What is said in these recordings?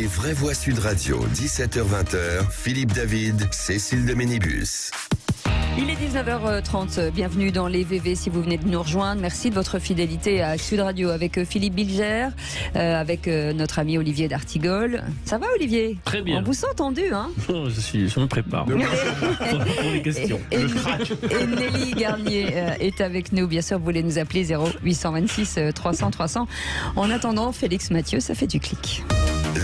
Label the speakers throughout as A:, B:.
A: Les vraies voix Sud Radio, 17h-20h, Philippe David, Cécile de Ménibus.
B: Il est 19h30, bienvenue dans les VV si vous venez de nous rejoindre. Merci de votre fidélité à Sud Radio avec Philippe Bilger, avec notre ami Olivier d'Artigol. Ça va Olivier?
C: Très bien.
B: On vous sent tendu, hein?
C: Non, je me prépare pour les questions.
B: Et Nelly Garnier est avec nous, bien sûr, vous voulez nous appeler 0826 300 300. En attendant, Félix Mathieu, ça fait du clic.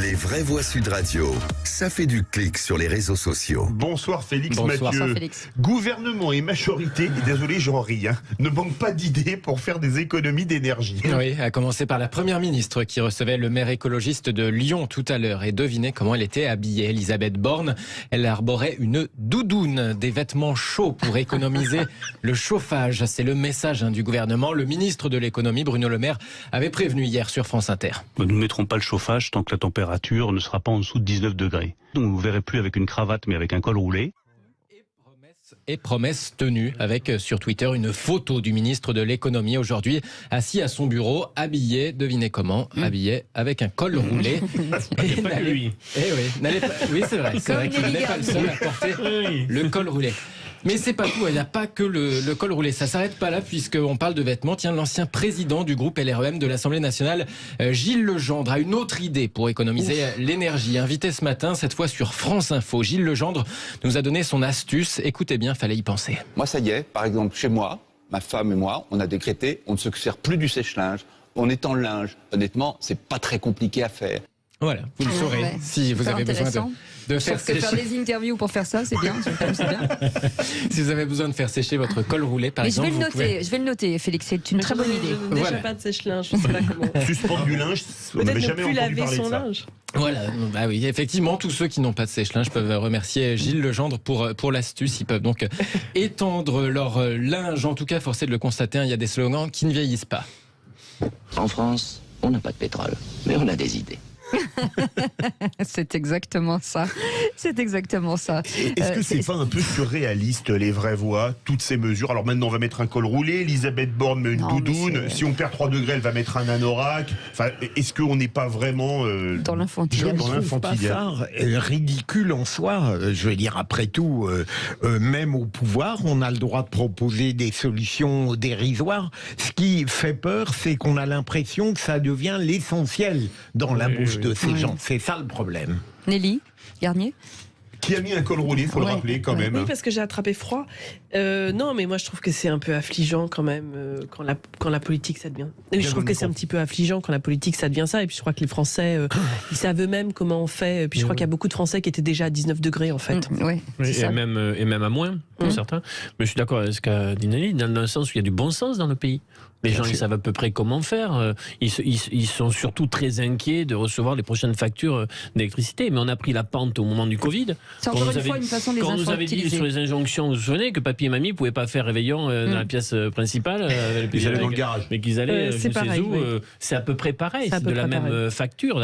A: Les vraies voix Sud Radio, ça fait du clic sur les réseaux sociaux.
D: Bonsoir Félix
C: Bonsoir.
D: Mathieu.
B: Bonsoir, Félix.
D: Gouvernement et majorité, et désolé j'en ris, ne manquent pas d'idées pour faire des économies d'énergie.
E: Oui, à commencer par la première ministre qui recevait le maire écologiste de Lyon tout à l'heure. Et devinez comment elle était habillée, Elisabeth Borne. Elle arborait une doudoune, des vêtements chauds pour économiser le chauffage. C'est le message du gouvernement. Le ministre de l'économie, Bruno Le Maire, avait prévenu hier sur France Inter.
F: Nous ne mettrons pas le chauffage tant que la température ne sera pas en dessous de 19 degrés. Donc vous ne verrez plus avec une cravate mais avec un col roulé.
E: Et promesse tenue avec sur Twitter une photo du ministre de l'économie aujourd'hui assis à son bureau, habillé, devinez comment, habillé avec un col roulé.
C: Et pas que lui.
E: Oui, c'est vrai qu'il
B: Nelly
E: n'est pas le seul à porter le col roulé. Mais c'est pas tout, il n'y a pas que le col roulé. Ça s'arrête pas là puisqu'on parle de vêtements. Tiens, l'ancien président du groupe LREM de l'Assemblée nationale, Gilles Legendre, a une autre idée pour économiser l'énergie. Invité ce matin, cette fois sur France Info, Gilles Legendre nous a donné son astuce. Écoutez bien, fallait y penser.
G: Moi, ça y est, par exemple, chez moi, ma femme et moi, on a décrété, on ne se sert plus du sèche-linge. On étend le linge. Honnêtement, c'est pas très compliqué à faire.
E: Voilà, vous le saurez
B: Ouais.
E: si vous
B: Super
E: avez besoin
B: intéressant.
E: de faire
B: Sauf que faire
E: sécher.
B: des interviews pour faire ça, c'est bien. C'est bien.
E: Si vous avez besoin de faire sécher votre col roulé, par
B: Mais je
E: exemple,
B: vais le
E: vous pouvez...
B: noter, Félix, c'est une très bonne idée.
H: Je n'ai déjà
E: Voilà.
H: pas de sèche-linge, je sais pas comment.
D: Suspendre du linge, on n'avait
H: Peut-être ne
D: jamais
H: plus
D: entendu
H: laver
D: parler de
H: son
D: ça.
H: linge.
E: Voilà, bah oui, effectivement, tous ceux qui n'ont pas de sèche-linge peuvent remercier Gilles Legendre pour l'astuce. Ils peuvent donc étendre leur linge. En tout cas, forcé de le constater, il y a des slogans qui ne vieillissent pas.
I: En France, on n'a pas de pétrole, mais on a des idées.
B: C'est exactement ça. C'est exactement ça.
D: Est-ce que c'est pas un peu surréaliste, les vraies voix, toutes ces mesures? Alors maintenant, on va mettre un col roulé, Elisabeth Borne met une
B: Non, mais
D: doudoune,
B: c'est-
D: si on perd 3 degrés, elle va mettre un anorak. Enfin, est-ce qu'on n'est pas vraiment
B: Dans l'infantile.
D: dans
J: Pas
D: l'infantilisme?
J: ça ridicule en soi. Je veux dire, après tout, même au pouvoir, on a le droit de proposer des solutions dérisoires. Ce qui fait peur, c'est qu'on a l'impression que ça devient l'essentiel dans la bouche de ces gens. C'est ça le problème.
B: Nelly Garnier.
D: Qui a mis un col roulé, faut le
B: Ouais.
D: rappeler quand même.
H: Oui, parce que j'ai attrapé froid. Non, mais moi je trouve que c'est un peu affligeant quand même quand la politique ça devient. Et je trouve que c'est un petit peu affligeant quand la politique ça devient ça. Et puis je crois que les Français, ils savent eux-mêmes comment on fait. Et puis je crois qu'il y a beaucoup de Français qui étaient déjà à 19 degrés en fait.
B: Ouais, c'est
C: Et
B: ça.
C: même à moins, pour certains. Mais je suis d'accord avec ce qu'a dit Nelly, dans le sens où il y a du bon sens dans le pays. Les gens, ils savent à peu près comment faire. Ils sont surtout très inquiets de recevoir les prochaines factures d'électricité. Mais on a pris la pente au moment du Covid.
B: C'est encore une fois une façon de les
C: Quand on nous avait dit
B: infantiliser.
C: sur les injonctions, vous vous souvenez, que papy et mamie ne pouvaient pas faire réveillon dans la pièce principale.
D: Ils allaient dans le garage.
C: Mais qu'ils allaient, je
H: c'est
C: ne sais
H: pareil,
C: où.
H: oui.
C: C'est à peu près pareil.
H: C'est à
C: C'est
H: peu
C: de la
H: près
C: même
H: pareil.
C: facture,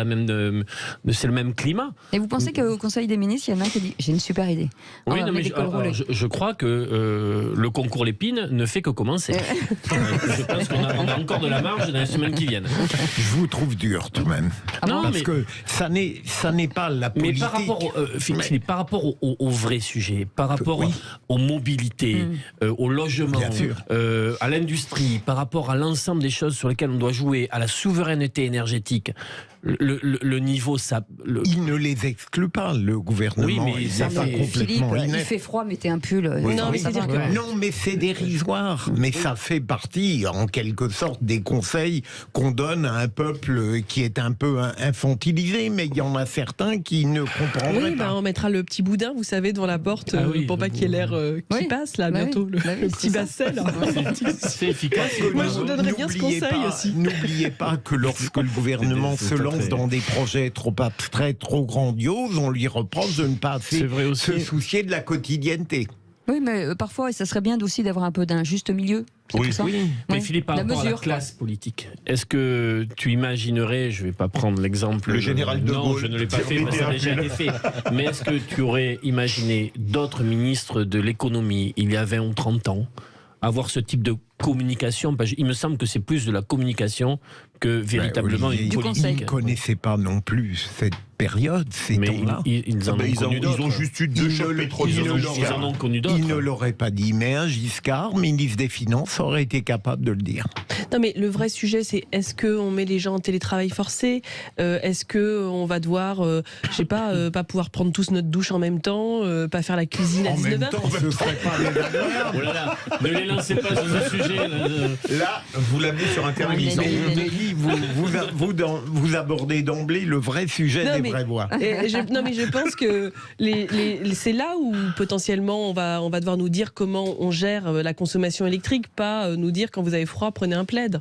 C: c'est le même climat.
B: Et vous pensez qu'au Conseil des ministres, il y en a un qui dit j'ai une super idée. On
C: Oui,
B: va
C: non, mais
B: mettre des cols roulés.
C: je crois que le concours Lépine ne fait que commencer. Je pense qu'on a encore de la marge dans les semaines qui viennent.
J: Je vous trouve dur tout de même.
C: Non,
J: Parce
C: mais-
J: que ça n'est pas la
C: Mais
J: politique.
C: par rapport, Philippe, par rapport au vrai sujet, par rapport
J: Oui.
C: aux mobilités, au logement,
J: Bien sûr.
C: à l'industrie, par rapport à l'ensemble des choses sur lesquelles on doit jouer, à la souveraineté énergétique, le niveau, ça...
J: Il ne les exclut pas, le gouvernement.
C: Oui, mais
J: Il
C: ça
J: n'est pas
C: fait-
B: Philippe,
J: complètement
B: il
J: inepte.
B: fait froid, mettez un pull.
H: Non, mais c'est-à-dire que-
J: Non, mais c'est dérisoire. Mais ça fait partie, en quelque sorte, des conseils qu'on donne à un peuple qui est un peu infantilisé. Mais il y en a certains qui ne comprendraient
H: Oui,
J: pas.
H: on mettra le petit boudin, vous savez, devant la porte
C: Ah oui,
H: pour pas qu'il y ait l'air qui
B: Oui.
H: passe là
B: Bah oui.
H: bientôt,
B: Bah oui,
H: le
B: c'est
H: petit
B: ça.
H: basset là.
C: C'est efficace.
H: Moi, je vous donnerais bien ce
J: N'oubliez
H: conseil
J: pas-
H: aussi.
J: N'oubliez pas que lorsque le gouvernement
D: C'est
J: se
D: pas
J: lance
D: très-
J: dans des projets trop abstraits, trop grandioses, on lui reproche de ne pas
C: C'est
J: assez
C: vrai aussi.
J: se soucier de la quotidienneté.
B: Oui, mais parfois, ça serait bien aussi d'avoir un peu d'un juste milieu. C'est
D: Oui.
B: tout ça.
C: Mais
B: Ouais.
C: Philippe, par
B: La
C: rapport à la
B: mesure,
C: classe politique, est-ce que tu imaginerais, je ne vais pas prendre l'exemple...
D: Le général de
C: Non,
D: Gaulle,
C: je ne l'ai pas
D: qui
C: fait, parce que ça a
D: remettait
C: déjà
D: un
C: été fait. Mais est-ce que tu aurais imaginé d'autres ministres de l'économie, il y a 20 ou 30 ans, avoir ce type de communication? Parce qu'il me semble que c'est plus de la communication que véritablement
J: Olivier,
C: une
B: Du
C: politique.
B: conseil.
J: Il ne connaissait pas non plus cette période, ces
C: Mais
J: temps-là.
C: ils
D: ont juste eu 2 chocs pétroliers.
C: Ils en ont connu d'autres.
J: Il ne l'aurait pas dit, mais un Giscard, ministre des Finances, aurait été capable de le dire.
H: Non, mais le vrai sujet, c'est est-ce qu'on met les gens en télétravail forcé ? Est-ce qu'on va devoir, je sais pas, pas pouvoir prendre tous notre douche en même temps, pas faire la cuisine à 19h ?
J: En même temps, ce serait pas
C: Oh là là, ne les lancez pas sur ce sujet.
D: Là, vous l'amenez sur un terrain glissant.
J: Nelly, vous abordez d'emblée le vrai sujet des vraies voix.
H: Non, mais je pense que c'est là où potentiellement on va devoir nous dire comment on gère la consommation électrique, pas nous dire quand vous avez froid, prenez un plaid.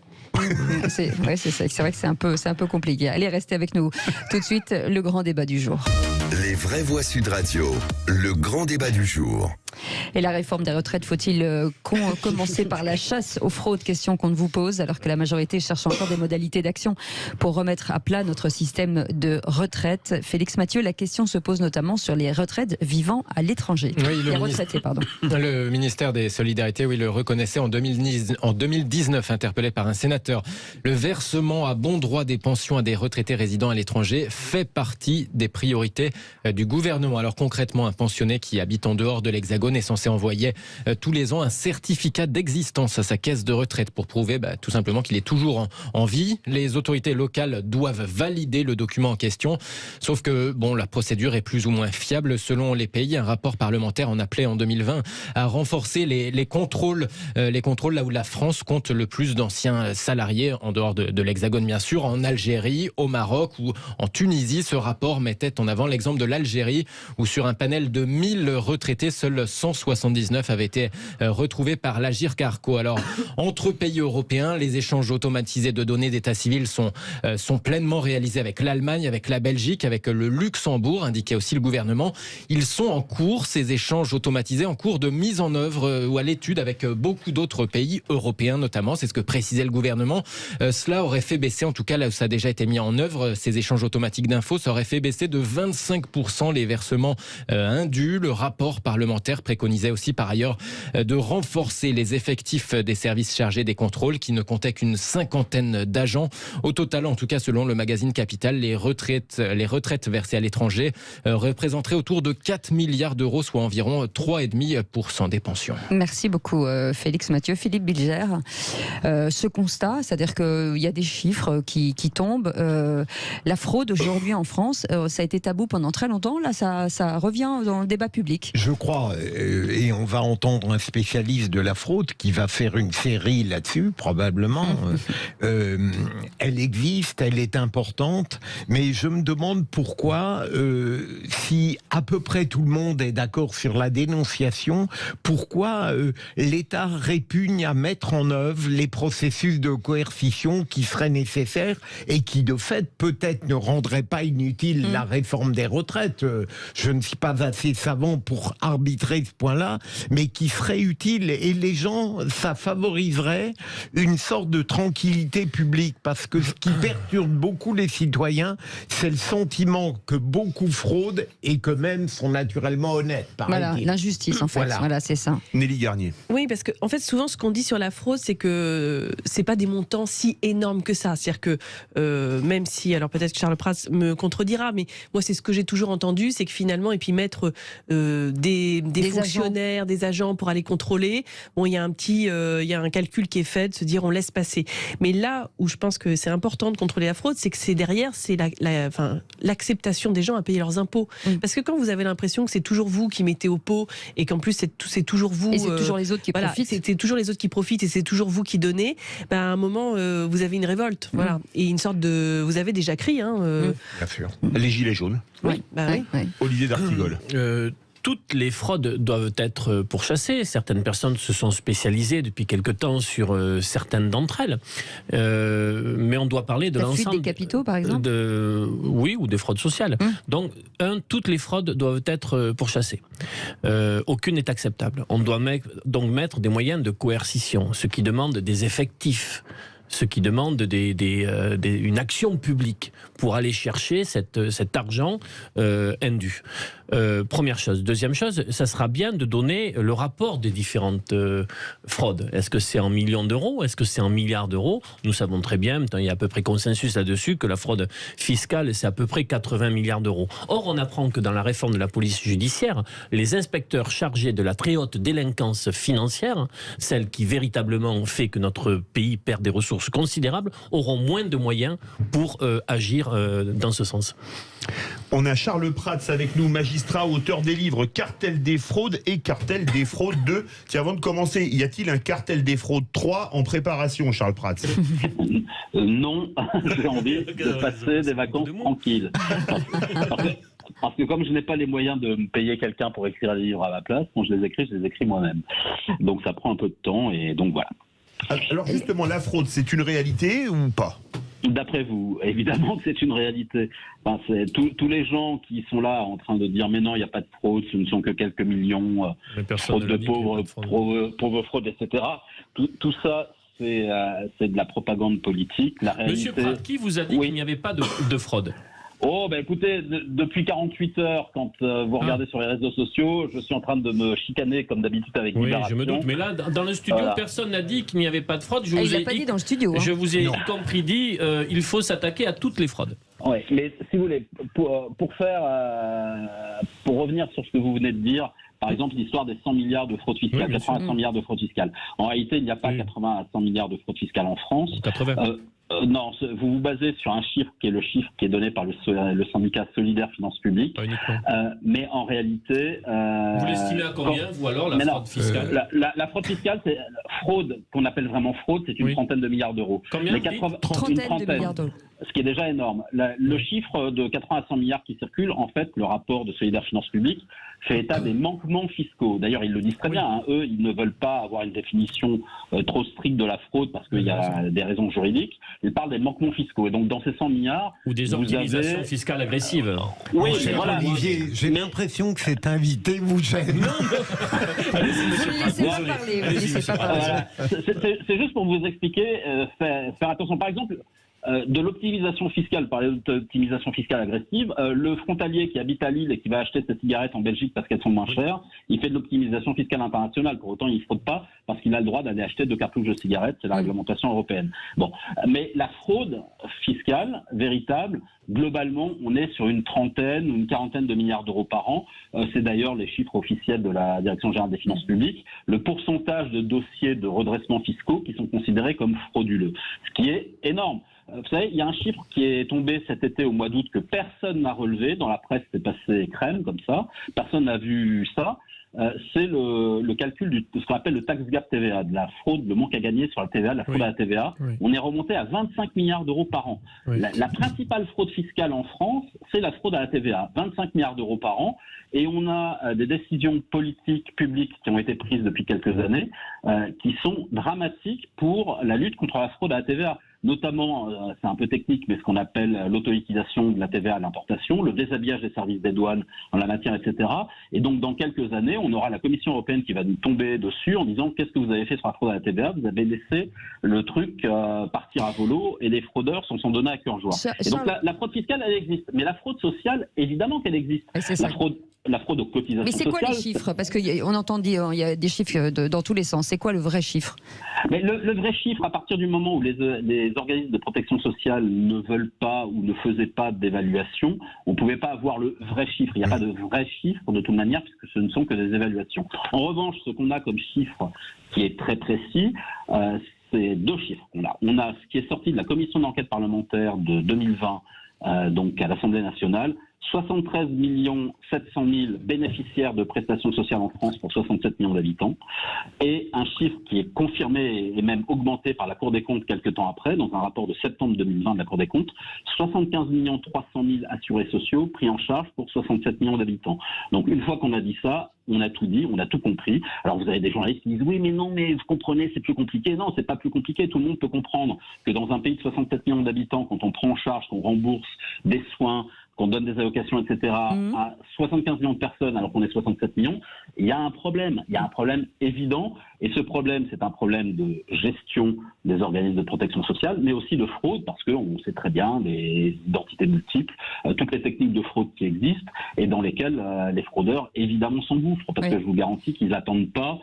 B: C'est vrai que c'est un peu compliqué. Allez, restez avec nous. Tout de suite, le grand débat du jour.
A: Les vraies voix Sud Radio, le grand débat du jour.
B: Et la réforme des retraites, faut-il commencer par la chasse aux fraudes? Question qu'on vous pose, alors que la majorité cherche encore des modalités d'action pour remettre à plat notre système de retraite. Félix Mathieu, la question se pose notamment sur les retraites vivant à l'étranger.
E: Oui,
B: les retraités, pardon.
E: Le ministère des Solidarités, le reconnaissait en 2019, interpellé par un sénateur. Le versement à bon droit des pensions à des retraités résidant à l'étranger fait partie des priorités du gouvernement. Alors concrètement, un pensionné qui habite en dehors de l'Hexagone est censé envoyer tous les ans un certificat d'existence à sa caisse de retraite pour prouver tout simplement qu'il est toujours en vie. Les autorités locales doivent valider le document en question. Sauf que la procédure est plus ou moins fiable selon les pays. Un rapport parlementaire en appelait en 2020 à renforcer les contrôles là où la France compte le plus d'anciens salariés en dehors de l'Hexagone bien sûr, en Algérie, au Maroc ou en Tunisie. Ce rapport mettait en avant l'exemple de l'Algérie où sur un panel de 1000 retraités, seuls 179 avaient été retrouvés par l'Agirc Arrco. Alors, entre pays européens, les échanges automatisés de données d'état civil sont pleinement réalisés avec l'Allemagne, avec la Belgique, avec le Luxembourg, indiquait aussi le gouvernement. Ils sont en cours, ces échanges automatisés, en cours de mise en œuvre ou à l'étude avec beaucoup d'autres pays européens notamment. C'est ce que précisait le gouvernement. Cela aurait fait baisser, en tout cas là où ça a déjà été mis en œuvre, ces échanges automatiques d'infos, ça aurait fait baisser de 25% les versements indus. Le rapport parlementaire préconisait aussi par ailleurs de renforcer les effectifs des services chargés des contrôles qui ne comptaient qu'une 50aine d'agents. Au total, en tout cas selon le magazine Capital, les retraites versées à l'étranger représenteraient autour de 4 milliards d'euros, soit environ 3,5% des pensions.
B: Merci beaucoup Félix Mathieu. Philippe Bilger, ce constat, c'est-à-dire qu'il y a des chiffres qui tombent. La fraude aujourd'hui en France, ça a été tabou pendant très longtemps. Là, ça revient dans le débat public.
J: Je crois, et on va entendre un spécialiste de la fraude qui va faire une série là-dessus, probablement. Elle existe, elle est importante, mais je me demande pourquoi, si à peu près tout le monde est d'accord sur la dénonciation, pourquoi l'État répugne à mettre en œuvre les processus de coercition qui seraient nécessaires et qui, de fait, peut-être ne rendraient pas inutile la réforme des retraites. Je ne suis pas assez savant pour arbitrer ce point-là, mais qui serait utile. Et les gens, ça favoriserait une sorte de tranquillité publique, parce que ce qui perturbe beaucoup les citoyens, c'est le sentiment que beaucoup fraudent et que même sont naturellement honnêtes.
B: Voilà, l'injustice en fait. Voilà, c'est ça.
D: Nelly Garnier.
H: Oui, parce que en fait, souvent, ce qu'on dit sur la fraude, c'est que c'est pas des montants si énormes que ça. C'est-à-dire que même si, alors peut-être que Charles Prats me contredira, mais moi, c'est ce que j'ai toujours entendu, c'est que finalement, et puis mettre des fonctionnaires, des agents pour aller contrôler, il y a un calcul qui est fait de se dire on laisse passer. Mais là où je pense que c'est important de contrôler la fraude, c'est que c'est derrière, c'est l'acceptation des gens à payer leurs impôts. Parce que quand vous avez l'impression que c'est toujours vous qui mettez au pot et qu'en plus c'est toujours vous,
B: et c'est toujours les autres qui profitent.
H: C'est toujours les autres qui profitent et c'est toujours vous qui donnez. À un moment, vous avez une révolte, voilà, et une sorte de, vous avez déjà crié,
J: Bien sûr.
D: Les gilets jaunes.
H: Oui.
D: Olivier d'Artigol.
C: Toutes les fraudes doivent être pourchassées. Certaines personnes se sont spécialisées depuis quelque temps sur certaines d'entre elles. Mais on doit parler de l'ensemble.
B: La fuite des capitaux, par exemple.
C: Oui, ou des fraudes sociales. Donc, toutes les fraudes doivent être pourchassées. Aucune n'est acceptable. On doit donc mettre des moyens de coercition, ce qui demande des effectifs. ce qui demande une action publique pour aller chercher cet argent indu. Première chose. Deuxième chose, ça sera bien de donner le rapport des différentes fraudes. Est-ce que c'est en millions d'euros? Est-ce que c'est en milliards d'euros? Nous savons très bien, il y a à peu près consensus là-dessus, que la fraude fiscale, c'est à peu près 80 milliards d'euros. Or, on apprend que dans la réforme de la police judiciaire, les inspecteurs chargés de la très haute délinquance financière, celle qui véritablement fait que notre pays perd des ressources considérables, auront moins de moyens pour agir dans ce sens.
D: On a Charles Prats avec nous, magistrat, auteur des livres Cartel des fraudes et Cartel des fraudes 2. Tiens, avant de commencer, y a-t-il un Cartel des fraudes 3 en préparation, Charles Prats?
K: Non, j'ai envie de passer des vacances tranquilles. Parce que comme je n'ai pas les moyens de me payer quelqu'un pour écrire les livres à ma place, quand je les écris moi-même. Donc ça prend un peu de temps et donc voilà.
D: Alors justement, la fraude, c'est une réalité ou pas?
K: D'après vous, évidemment que c'est une réalité. Enfin, tous les gens qui sont là en train de dire mais non, il n'y a pas de fraude, ce ne sont que quelques millions, fraude de pauvres fraudes, etc. Tout ça, c'est de la propagande politique. La réalité...
C: Monsieur Pratt, qui vous a dit qu'il n'y avait pas de fraude?
K: Oh, ben écoutez, depuis 48 heures, quand vous regardez sur les réseaux sociaux, je suis en train de me chicaner comme d'habitude avec Libération.
C: Oui, je me doute. Mais là, dans le studio, personne n'a dit qu'il n'y avait pas de fraude.
B: Il l'a pas dit dans le studio.
C: Je vous ai y compris dit, il faut s'attaquer à toutes les fraudes.
K: Oui, mais si vous voulez, pour revenir sur ce que vous venez de dire, par exemple, l'histoire des 100 milliards de fraude fiscale, 80 à 100 milliards de fraude fiscale. En réalité, il n'y a pas 80 à 100 milliards de fraude fiscale en France. 80. Non, vous vous basez sur un chiffre qui est le chiffre qui est donné par le syndicat Solidaire Finances Publiques. Mais en réalité...
C: vous l'estimez à combien, vous alors, la fraude fiscale?
K: La fraude fiscale, c'est fraude, qu'on appelle vraiment fraude, c'est une trentaine de milliards d'euros.
C: Combien?
K: Une trentaine de milliards d'euros. Ce qui est déjà énorme. Le chiffre de 80 à 100 milliards qui circule, en fait, le rapport de Solidaire Finances Publiques fait état des manquements fiscaux. D'ailleurs, ils le disent très bien. Hein. Eux, ils ne veulent pas avoir une définition trop stricte de la fraude parce qu'il y a des raisons juridiques. Ils parlent des manquements fiscaux. Et donc, dans ces 100 milliards...
C: Ou des optimisations fiscales agressives.
J: Oui, voilà. Olivier, j'ai l'impression que cet invité vous gêne.
B: Vous ne laissez pas parler. Vous laissez pas parler.
K: C'est juste pour vous expliquer, faire attention. Par exemple... de l'optimisation fiscale, par l'optimisation fiscale agressive, le frontalier qui habite à Lille et qui va acheter ses cigarettes en Belgique parce qu'elles sont moins chères, il fait de l'optimisation fiscale internationale. Pour autant, il ne fraude pas parce qu'il a le droit d'aller acheter 2 cartouches de cigarettes, c'est la réglementation européenne. Bon, mais la fraude fiscale véritable, globalement, on est sur une trentaine ou une quarantaine de milliards d'euros par an. C'est d'ailleurs les chiffres officiels de la Direction générale des finances publiques. Le pourcentage de dossiers de redressement fiscaux qui sont considérés comme frauduleux, ce qui est énorme. Vous savez, il y a un chiffre qui est tombé cet été au mois d'août que personne n'a relevé. Dans la presse, c'est passé crème comme ça. Personne n'a vu ça. C'est le calcul de ce qu'on appelle le tax gap TVA, de la fraude, le manque à gagner sur la TVA, la fraude à la TVA. Oui. On est remonté à 25 milliards d'euros par an. Oui. La principale fraude fiscale en France, c'est la fraude à la TVA, 25 milliards d'euros par an. Et on a des décisions politiques publiques qui ont été prises depuis quelques années qui sont dramatiques pour la lutte contre la fraude à la TVA. Notamment, c'est un peu technique, mais ce qu'on appelle l'autoliquidation de la TVA à l'importation, le déshabillage des services des douanes en la matière, etc. Et donc, dans quelques années, on aura la Commission européenne qui va nous tomber dessus en disant « Qu'est-ce que vous avez fait sur la fraude à la TVA ? Vous avez laissé le truc partir à volo et les fraudeurs s'en sont donnés à cœur joie. » Et donc, la fraude fiscale, elle existe. Mais la fraude sociale, évidemment qu'elle existe. La fraude aux cotisations sociales.
B: Mais c'est quoi les chiffres? Parce qu'on entend dire, il y a des chiffres dans tous les sens. C'est quoi le vrai chiffre?
K: Mais le vrai chiffre, à partir du moment où les organismes de protection sociale ne veulent pas ou ne faisaient pas d'évaluation, on ne pouvait pas avoir le vrai chiffre. Il n'y a pas de vrai chiffre de toute manière, puisque ce ne sont que des évaluations. En revanche, ce qu'on a comme chiffre qui est très précis, c'est 2 chiffres qu'on a. On a ce qui est sorti de la commission d'enquête parlementaire de 2020, donc à l'Assemblée nationale, 73 700 000 bénéficiaires de prestations sociales en France pour 67 millions d'habitants, et un chiffre qui est confirmé et même augmenté par la Cour des comptes quelques temps après, dans un rapport de septembre 2020 de la Cour des comptes, 75 300 000 assurés sociaux pris en charge pour 67 millions d'habitants. Donc une fois qu'on a dit ça, on a tout dit, on a tout compris. Alors vous avez des journalistes qui disent « Oui, mais non, mais vous comprenez, c'est plus compliqué. » Non, c'est pas plus compliqué. Tout le monde peut comprendre que dans un pays de 67 millions d'habitants, quand on prend en charge, qu'on rembourse des soins, qu'on donne des allocations, etc., à 75 millions de personnes alors qu'on est 67 millions, il y a un problème. Il y a un problème évident. Et ce problème, c'est un problème de gestion des organismes de protection sociale, mais aussi de fraude, parce qu'on sait très bien les identités multiples, toutes les techniques de fraude qui existent et dans lesquelles les fraudeurs, évidemment, s'engouffrent. Parce que je vous garantis qu'ils n'attendent pas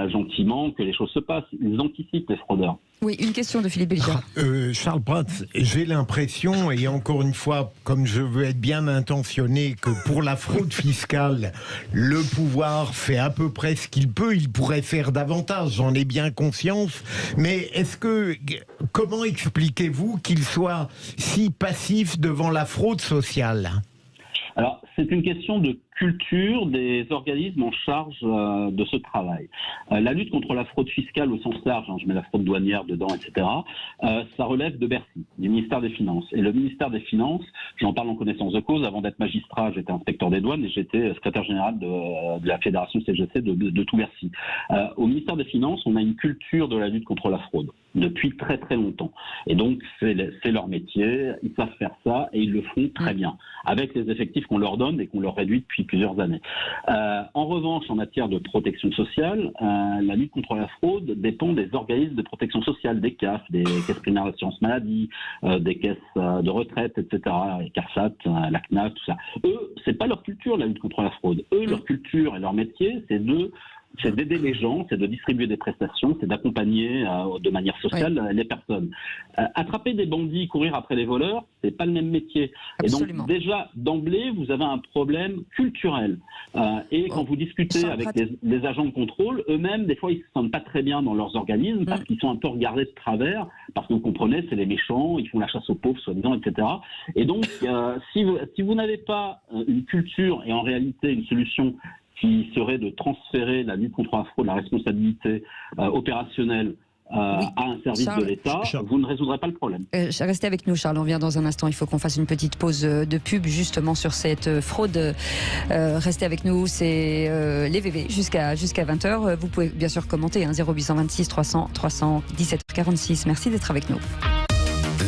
K: gentiment que les choses se passent. Ils anticipent, les fraudeurs.
B: Oui, une question de Philippe Bilger.
J: Charles Prats, j'ai l'impression, et encore une fois, comme je veux être bien intentionné, que pour la fraude fiscale, le pouvoir fait à peu près ce qu'il peut. Il pourrait faire davantage, j'en ai bien conscience. Mais comment expliquez-vous qu'il soit si passif devant la fraude sociale ?
K: Alors, c'est une question de culture des organismes en charge de ce travail. La lutte contre la fraude fiscale au sens large, je mets la fraude douanière dedans, etc., ça relève de Bercy, du ministère des Finances. Et le ministère des Finances, j'en parle en connaissance de cause, avant d'être magistrat, j'étais inspecteur des douanes et j'étais secrétaire général de la fédération CGC de tout Bercy. Au ministère des Finances, on a une culture de la lutte contre la fraude depuis très très longtemps. Et donc, c'est leur métier, ils savent faire ça et ils le font très bien, avec les effectifs qu'on leur donne et qu'on leur réduit depuis plusieurs années. En revanche, en matière de protection sociale, la lutte contre la fraude dépend des organismes de protection sociale, des CAF, des caisses primaires d'assurance maladie, des caisses de retraite, etc., les CARSAT, la CNAF, tout ça. Eux, c'est pas leur culture, la lutte contre la fraude. Eux, leur culture et leur métier, c'est d'aider les gens, c'est de distribuer des prestations, c'est d'accompagner de manière sociale les personnes. Attraper des bandits, courir après les voleurs, c'est pas le même métier. Absolument. Et donc déjà d'emblée, vous avez un problème culturel. Et quand vous discutez avec les agents de contrôle, eux-mêmes, des fois, ils se sentent pas très bien dans leurs organismes parce qu'ils sont un peu regardés de travers, parce que vous comprenez, c'est les méchants, ils font la chasse aux pauvres, soi-disant, etc. Et donc, si vous n'avez pas une culture et en réalité une solution qui serait de transférer la lutte contre la fraude, la responsabilité opérationnelle à un service de l'État, vous ne résoudrez pas le problème.
B: Restez avec nous, Charles, on vient dans un instant. Il faut qu'on fasse une petite pause de pub justement sur cette fraude. Restez avec nous, c'est les VV jusqu'à 20h. Vous pouvez bien sûr commenter, 0826 300 317 46. Merci d'être avec nous.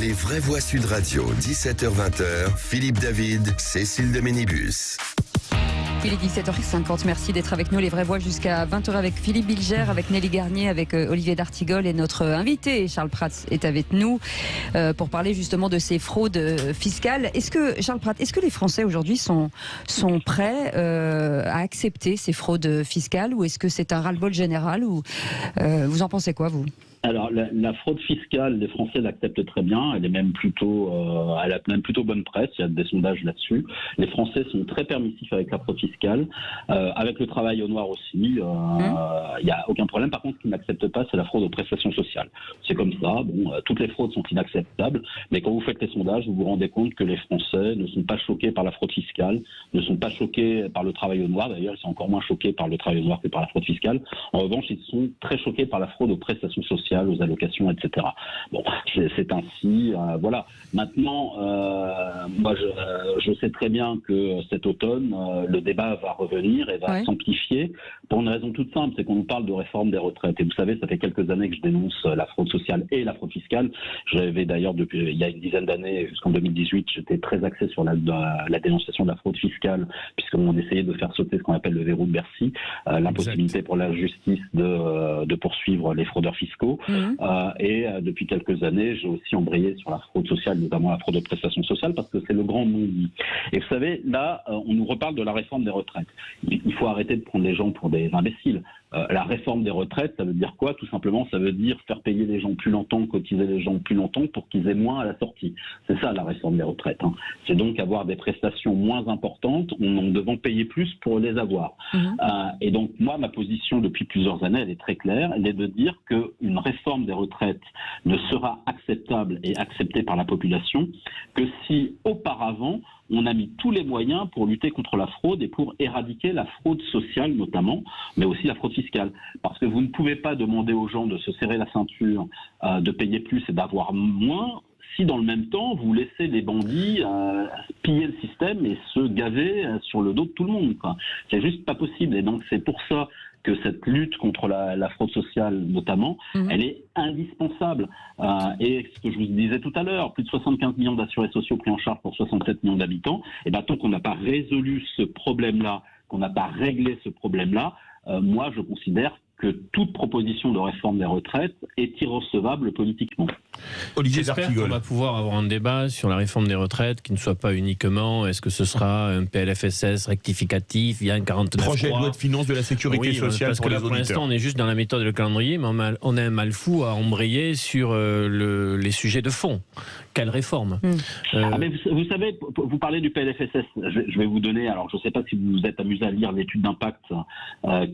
A: Les vraies voix Sud Radio, 17h-20h, Philippe David, Cécile de Ménibus.
B: Il est 17h50, merci d'être avec nous, les vraies voix jusqu'à 20h avec Philippe Bilger, avec Nelly Garnier, avec Olivier d'Artigol et notre invité Charles Prats est avec nous pour parler justement de ces fraudes fiscales. Charles Prats, est-ce que les Français aujourd'hui sont prêts à accepter ces fraudes fiscales ou est-ce que c'est un ras-le-bol général ou vous en pensez quoi, vous ?
K: Alors, la fraude fiscale, les Français l'acceptent très bien. Elle a même plutôt bonne presse. Il y a des sondages là-dessus. Les Français sont très permissifs avec la fraude fiscale. Avec le travail au noir aussi, il n'y a aucun problème. Par contre, ce qu'ils n'acceptent pas, c'est la fraude aux prestations sociales. C'est comme ça. Toutes les fraudes sont inacceptables. Mais quand vous faites les sondages, vous vous rendez compte que les Français ne sont pas choqués par la fraude fiscale, ne sont pas choqués par le travail au noir. D'ailleurs, ils sont encore moins choqués par le travail au noir que par la fraude fiscale. En revanche, ils sont très choqués par la fraude aux prestations sociales, aux allocations, etc. Bon, c'est ainsi, voilà. Maintenant, moi, je sais très bien que cet automne, le débat va revenir et va s'amplifier pour une raison toute simple, c'est qu'on nous parle de réforme des retraites. Et vous savez, ça fait quelques années que je dénonce la fraude sociale et la fraude fiscale. J'avais d'ailleurs, depuis il y a une dizaine d'années, jusqu'en 2018, j'étais très axé sur la dénonciation de la fraude fiscale, puisqu'on essayait de faire sauter ce qu'on appelle le verrou de Bercy, l'impossibilité pour la justice de poursuivre les fraudeurs fiscaux. Et depuis quelques années, j'ai aussi embrayé sur la fraude sociale, notamment la fraude aux prestations sociales, parce que c'est le grand non-dit. Et vous savez, là, on nous reparle de la réforme des retraites. Il faut arrêter de prendre les gens pour des imbéciles. La réforme des retraites, ça veut dire quoi? Tout simplement, ça veut dire faire payer les gens plus longtemps, cotiser les gens plus longtemps pour qu'ils aient moins à la sortie. C'est ça, la réforme des retraites. C'est donc avoir des prestations moins importantes en devant payer plus pour les avoir. Et donc, moi, ma position depuis plusieurs années, elle est très claire. Elle est de dire qu'une réforme des retraites ne sera acceptable et acceptée par la population que si, auparavant, on a mis tous les moyens pour lutter contre la fraude et pour éradiquer la fraude sociale notamment, mais aussi la fraude fiscale. Parce que vous ne pouvez pas demander aux gens de se serrer la ceinture, de payer plus et d'avoir moins, si dans le même temps vous laissez les bandits piller le système et se gaver sur le dos de tout le monde. C'est juste pas possible. Et donc c'est pour ça que cette lutte contre la fraude sociale, notamment, elle est indispensable. Et ce que je vous disais tout à l'heure, plus de 75 millions d'assurés sociaux pris en charge pour 67 millions d'habitants, et bien tant qu'on n'a pas résolu ce problème-là, qu'on n'a pas réglé ce problème-là, moi je considère que toute proposition de réforme des retraites est irrecevable politiquement.
D: Olivier
C: J'espère
D: D'Artigol.
C: qu'on va pouvoir avoir un débat sur la réforme des retraites qui ne soit pas uniquement est-ce que ce sera un PLFSS rectificatif, il y a un 49.3.
D: Projet de loi de finances de la sécurité sociale
C: parce
D: pour
C: que
D: les
C: là, pour
D: auditeurs.
C: l'instant, on est juste dans la méthode et le calendrier, mais on a un mal fou à embrayer sur les sujets de fond. Quelle réforme
K: Mais vous savez, vous parlez du PLFSS, je vais vous donner, alors je ne sais pas si vous vous êtes amusé à lire l'étude d'impact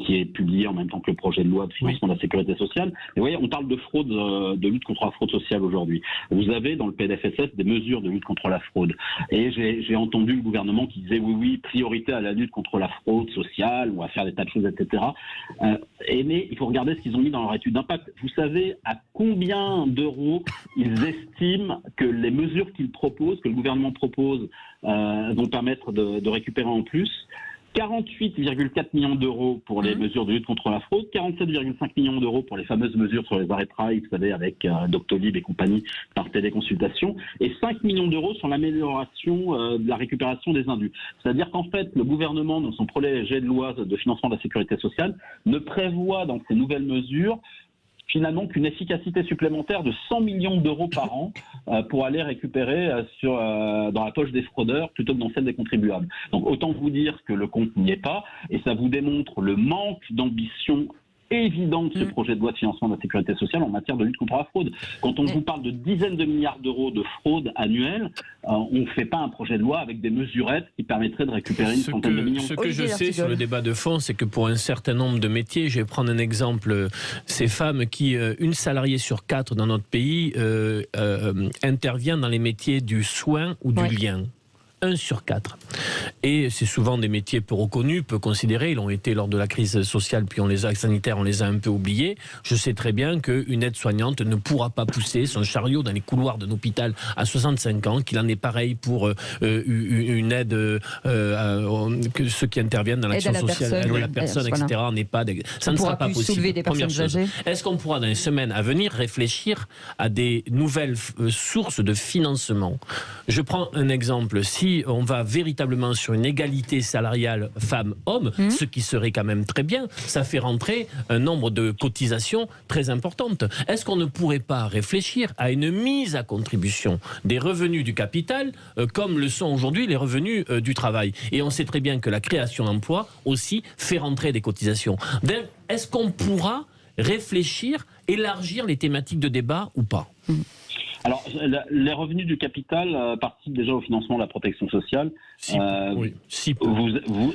K: qui est publiée en même temps que le projet de loi de financement de la sécurité sociale. Et vous voyez, on parle de fraude, de lutte contre la fraude sociale aujourd'hui. Vous avez dans le PLFSS des mesures de lutte contre la fraude. Et j'ai entendu le gouvernement qui disait oui, priorité à la lutte contre la fraude sociale, on va faire des tas de choses, etc. Mais il faut regarder ce qu'ils ont mis dans leur étude d'impact. Vous savez à combien d'euros ils estiment que les mesures qu'ils proposent, que le gouvernement propose, vont permettre de récupérer en plus? 48,4 millions d'euros pour les mesures de lutte contre la fraude, 47,5 millions d'euros pour les fameuses mesures sur les arrêts de travail, vous savez, avec Doctolib et compagnie par téléconsultation, et 5 millions d'euros sur l'amélioration de la récupération des indus. C'est-à-dire qu'en fait, le gouvernement, dans son projet de loi de financement de la sécurité sociale, ne prévoit dans ces nouvelles mesures finalement qu'une efficacité supplémentaire de 100 millions d'euros par an pour aller récupérer dans la poche des fraudeurs plutôt que dans celle des contribuables. Donc autant vous dire que le compte n'y est pas, et ça vous démontre le manque d'ambition évident de ce projet de loi de financement de la sécurité sociale en matière de lutte contre la fraude. Quand on vous parle de dizaines de milliards d'euros de fraude annuelle, on ne fait pas un projet de loi avec des mesurettes qui permettraient de récupérer une centaine de millions.
C: Ce que je sais sur le débat de fond, c'est que pour un certain nombre de métiers, je vais prendre un exemple, ces femmes qui, une salariée sur 4 dans notre pays, intervient dans les métiers du soin ou du lien. 1 sur 4. Et c'est souvent des métiers peu reconnus, peu considérés. Ils l'ont été lors de la crise sociale, puis sanitaire, on les a un peu oubliés. Je sais très bien qu'une aide-soignante ne pourra pas pousser son chariot dans les couloirs d'un hôpital à 65 ans, qu'il en est pareil pour une aide, que ceux qui interviennent dans l'action sociale, aide à la personne, etc. En EHPAD. Ça ne sera pas possible. Première chose. Est-ce qu'on pourra dans les semaines à venir réfléchir à des nouvelles sources de financement? Je prends un exemple. Si on va véritablement sur une égalité salariale femmes-hommes, ce qui serait quand même très bien, ça fait rentrer un nombre de cotisations très importantes. Est-ce qu'on ne pourrait pas réfléchir à une mise à contribution des revenus du capital, comme le sont aujourd'hui les revenus du travail? Et on sait très bien que la création d'emplois aussi fait rentrer des cotisations. Est-ce qu'on pourra réfléchir, élargir les thématiques de débat ou pas?
K: Alors, les revenus du capital participent déjà au financement de la protection sociale.
C: Si peu.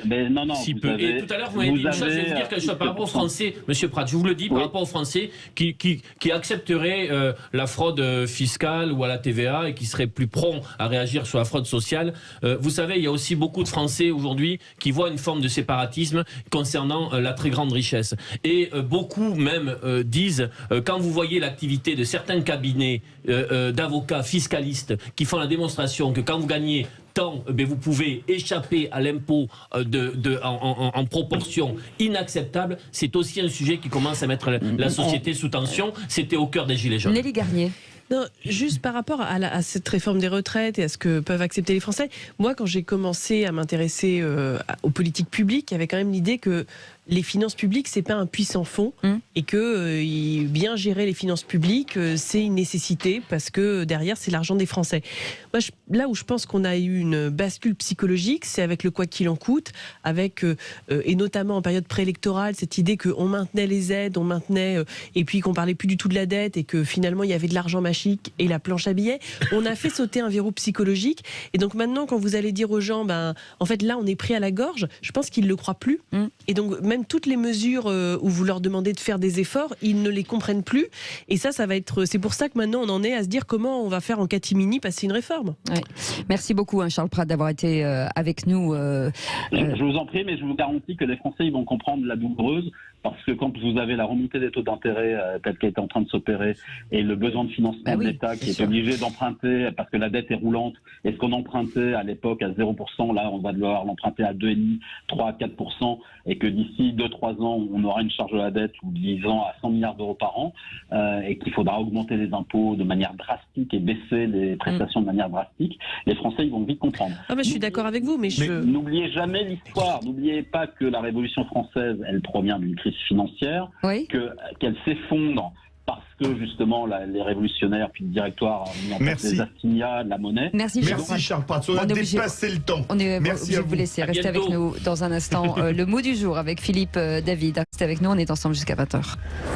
K: Mais non,
C: si peu. Et tout à l'heure, vous m'avez dit une chose, je vais vous dire quelque chose par rapport aux Français, Monsieur Prat, je vous le dis, par rapport aux Français qui accepteraient la fraude fiscale ou à la TVA et qui seraient plus prompts à réagir sur la fraude sociale. Vous savez, il y a aussi beaucoup de Français aujourd'hui qui voient une forme de séparatisme concernant la très grande richesse. Et beaucoup même disent, quand vous voyez l'activité de certains cabinets d'avocats fiscalistes qui font la démonstration que quand vous gagnez tant, vous pouvez échapper à l'impôt en proportion inacceptable, c'est aussi un sujet qui commence à mettre la société sous tension. C'était au cœur des Gilets jaunes.
B: Nelly Garnier.
H: Non, juste par rapport à cette réforme des retraites et à ce que peuvent accepter les Français, moi quand j'ai commencé à m'intéresser aux politiques publiques, il y avait quand même l'idée que les finances publiques, c'est pas un puissant fond et que bien gérer les finances publiques, c'est une nécessité parce que derrière, c'est l'argent des Français. Moi, là où je pense qu'on a eu une bascule psychologique, c'est avec le quoi qu'il en coûte, avec et notamment en période préélectorale, cette idée qu'on maintenait les aides, on maintenait et puis qu'on parlait plus du tout de la dette et que finalement il y avait de l'argent magique et la planche à billets. On a fait sauter un verrou psychologique et donc maintenant, quand vous allez dire aux gens, en fait là, on est pris à la gorge, je pense qu'ils le croient plus. Et donc même toutes les mesures où vous leur demandez de faire des efforts, ils ne les comprennent plus. Et ça va être. C'est pour ça que maintenant on en est à se dire comment on va faire en catimini passer une réforme.
B: Ouais. Merci beaucoup, Charles Prat, d'avoir été avec nous.
K: Je vous en prie, mais je vous garantis que les Français ils vont comprendre la douloureuse parce que quand vous avez la remontée des taux d'intérêt telle qu'elle est en train de s'opérer et le besoin de financement de l'État qui est obligé d'emprunter parce que la dette est roulante, et ce qu'on empruntait à l'époque à 0%, là on va devoir l'emprunter à 2,5, 3 à 4%, et que d'ici 2-3 ans on aura une charge de la dette ou 10 ans à 100 milliards d'euros par an, et qu'il faudra augmenter les impôts de manière drastique et baisser les prestations de manière drastique, les Français ils vont vite comprendre.
H: Ah, mais je suis d'accord avec vous, mais
K: n'oubliez jamais l'histoire, n'oubliez pas que la Révolution française, elle provient d'une crise financière, qu'elle s'effondre parce que justement les révolutionnaires puis le directoire ont mis en place les assignats, la monnaie.
B: Merci
D: Charles Prats, on a dépassé le temps.
B: On est obligé de vous laisser rester avec nous dans un instant. Le mot du jour avec Philippe David. Restez avec nous, on est ensemble jusqu'à 20h.